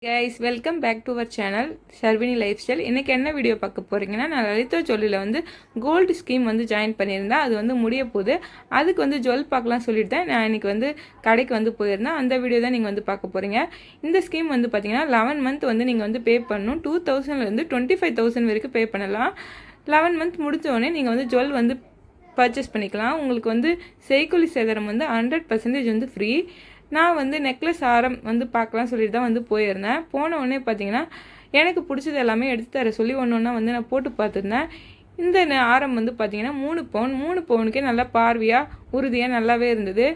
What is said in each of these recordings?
Guys welcome back to our channel Sharvini lifestyle. இன்றைக்கி என்ன video பார்க்க போகிறீங்கன்னா, நான் லலிதா ஜுவல்லியில் வந்து கோல்டு ஸ்கீம் வந்து ஜாயின் பண்ணியிருந்தேன். அது வந்து முடிய போகுது. அதுக்கு வந்து ஜுவல் பார்க்கலாம் சொல்லிட்டு தான் நான் இன்றைக்கி வந்து கடைக்கு வந்து போயிருந்தேன். அந்த வீடியோ தான் நீங்கள் வந்து பார்க்க போகிறீங்க. இந்த ஸ்கீம் வந்து பார்த்தீங்கன்னா 11 மந்த் வந்து நீங்கள் வந்து பே பண்ணணும். 2000லேருந்து 25,000 வரைக்கும் பே பண்ணலாம். 11 மந்த் முடித்தோடனே நீங்கள் வந்து ஜுவல் வந்து பர்ச்சேஸ் பண்ணிக்கலாம். உங்களுக்கு வந்து செய்கூலி சேதாரம் வந்து 100% வந்து ஃப்ரீ. நான் வந்து நெக்லஸ் ஆரம் வந்து பார்க்கலாம் சொல்லிட்டு தான் வந்து போயிருந்தேன். போன உடனே பார்த்தீங்கன்னா எனக்கு பிடிச்சது எல்லாமே எடுத்து தர சொல்லி ஒன்று ஒன்றா வந்து நான் போட்டு பார்த்துருந்தேன். இந்த ஆரம் வந்து பார்த்தீங்கன்னா 3 பவுன் 3 பவுனுக்கே நல்லா பார்வையாக உறுதியாக நல்லாவே இருந்தது.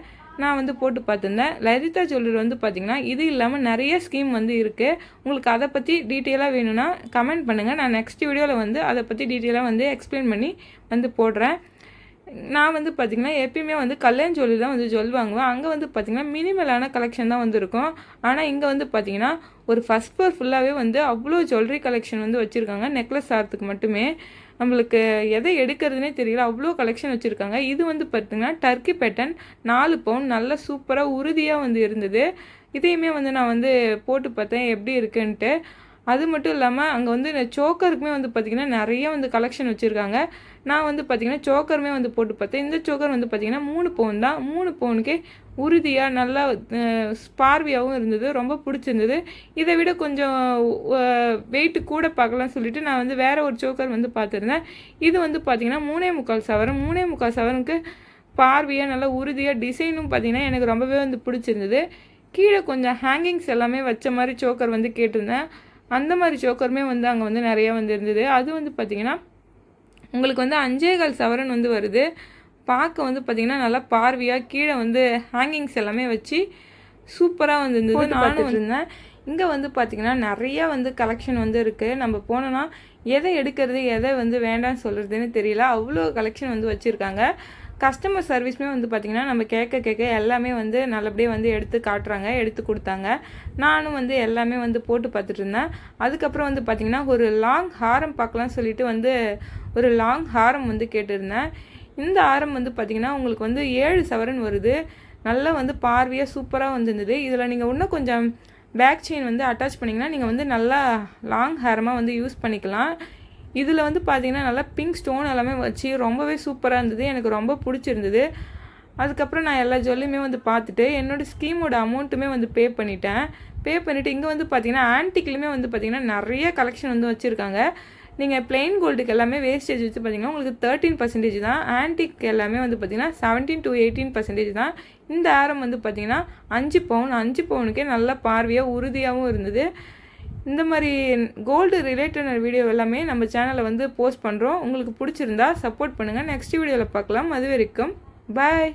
நான் வந்து போட்டு பார்த்துருந்தேன். லலிதா ஜுவல்லரி வந்து பார்த்திங்கன்னா இது இல்லாமல் நிறைய ஸ்கீம் வந்து இருக்குது. உங்களுக்கு அதை பற்றி டீட்டெயிலாக வேணும்னா கமெண்ட் பண்ணுங்கள். நான் நெக்ஸ்ட் வீடியோவில் வந்து அதை பற்றி டீட்டெயிலாக வந்து எக்ஸ்பிளைன் பண்ணி வந்து போடுறேன். நான் வந்து பார்த்திங்கன்னா எப்பயுமே வந்து கல்யாண் ஜுவல்லரி தான் வந்து ஜுவல் வாங்குவேன். அங்கே வந்து பார்த்திங்கன்னா மினிமலான கலெக்ஷன் தான் வந்து இருக்கும். ஆனால் இங்கே வந்து பார்த்திங்கன்னா ஒரு ஃபஸ்ட் ஃப்ளோர் ஃபுல்லாகவே வந்து அவ்வளோ ஜுவல்லரி கலெக்ஷன் வந்து வச்சுருக்காங்க. நெக்லஸ் ஆரத்துக்கு மட்டுமே நம்மளுக்கு எதை எடுக்கிறதுனே தெரியல, அவ்வளோ கலெக்ஷன் வச்சுருக்காங்க. இது வந்து பார்த்திங்கன்னா டர்க்கி பேட்டர்ன் 4 பவுன் நல்ல சூப்பராக உறுதியாக வந்து இருந்தது. இதையுமே வந்து நான் வந்து போட்டு பார்த்தேன் எப்படி இருக்குன்ட்டு. அது மட்டும் இல்லாமல் அங்கே வந்து சோக்கருக்குமே வந்து பார்த்திங்கன்னா நிறைய வந்து கலெக்ஷன் வச்சுருக்காங்க. நான் வந்து பார்த்திங்கன்னா சோக்கருமே வந்து போட்டு பார்த்தேன். இந்த சோக்கர் வந்து பார்த்திங்கன்னா 3 பவுன் தான். 3 பவுனுக்கே உறுதியாக நல்லா பார்வையாகவும் இருந்தது. ரொம்ப பிடிச்சிருந்தது. இதை விட கொஞ்சம் வெயிட்டு கூட பார்க்கலாம் சொல்லிவிட்டு நான் வந்து வேறு ஒரு சோக்கர் வந்து பார்த்துருந்தேன். இது வந்து பார்த்திங்கன்னா 3.25 சவரன். 3.25 சவரனுக்கு பார்வையாக நல்லா உறுதியாக டிசைனும் பார்த்திங்கன்னா எனக்கு ரொம்பவே வந்து பிடிச்சிருந்தது. கீழே கொஞ்சம் ஹேங்கிங்ஸ் எல்லாமே வச்ச மாதிரி சோக்கர் வந்து கேட்டிருந்தேன். அந்த மாதிரி சோக்கருமே வந்து அங்கே வந்து நிறையா வந்து இருந்தது. அது வந்து பார்த்திங்கன்னா உங்களுக்கு வந்து 5.25 சவரன் வந்து வருது. பார்க்க வந்து பார்த்திங்கன்னா நல்லா பார்வையாக கீழே வந்து ஹேங்கிங்ஸ் எல்லாமே வச்சு சூப்பராக வந்து இருந்தது. நானும் இருந்தேன். இங்கே வந்து பார்த்திங்கன்னா நிறையா வந்து கலெக்ஷன் வந்து இருக்குது. நம்ம போனோன்னா எதை எடுக்கிறது எதை வந்து வேண்டாம்னு சொல்கிறதுன்னு தெரியல. அவ்வளோ கலெக்ஷன் வந்து வச்சுருக்காங்க. கஸ்டமர் சர்வீஸுமே வந்து பார்த்திங்கன்னா நம்ம கேட்க எல்லாமே வந்து நல்லபடியாக வந்து எடுத்து காட்டுறாங்க, எடுத்து கொடுத்தாங்க. நானும் வந்து எல்லாமே வந்து போட்டு பார்த்துட்டு இருந்தேன். அதுக்கப்புறம் வந்து பார்த்திங்கன்னா ஒரு லாங் ஹாரம் பார்க்கலாம்னு சொல்லிட்டு வந்து ஒரு லாங் ஹாரம் வந்து கேட்டிருந்தேன். இந்த ஹாரம் வந்து பார்த்திங்கன்னா உங்களுக்கு வந்து 7 சவரன் வருது. நல்லா வந்து பார்வையாக சூப்பராக வந்துருந்தது. இதில் நீங்கள் இன்னும் கொஞ்சம் பேக் செயின் வந்து அட்டாச் பண்ணிங்கன்னா நீங்கள் வந்து நல்லா லாங் ஹேரமாக வந்து யூஸ் பண்ணிக்கலாம். இதில் வந்து பார்த்திங்கன்னா நல்லா பிங்க் ஸ்டோன் எல்லாமே வச்சு ரொம்பவே சூப்பராக இருந்தது. எனக்கு ரொம்ப பிடிச்சிருந்தது. அதுக்கப்புறம் நான் எல்லா ஜுவல்லையுமே வந்து பார்த்துட்டு என்னோடய ஸ்கீமோட அமௌண்ட்டுமே வந்து பே பண்ணிவிட்டு இங்கே வந்து பார்த்திங்கன்னா ஆன்டிக்லையுமே வந்து பார்த்திங்கன்னா நிறைய கலெக்ஷன் வந்து வச்சுருக்காங்க. நீங்கள் பிளெயின் கோல்டுக்கு எல்லாமே வேஸ்டேஜ் வச்சு பார்த்திங்கன்னா உங்களுக்கு 13% தான். ஆன்டிக் எல்லாமே வந்து பார்த்திங்கன்னா 17 to 18% தான். இந்த ஆரம் வந்து பார்த்திங்கன்னா 5 பவுன் 5 பவுனுக்கே நல்லா பார்வையாக உறுதியாகவும் இருந்தது. இந்த மாதிரி கோல்டு ரிலேட்டட் வீடியோ எல்லாமே நம்ம சேனலில் வந்து போஸ்ட் பண்ணுறோம். உங்களுக்கு பிடிச்சிருந்தா சப்போர்ட் பண்ணுங்கள். நெக்ஸ்ட் வீடியோவில் பார்க்கலாம். அது வரைக்கும் பாய்.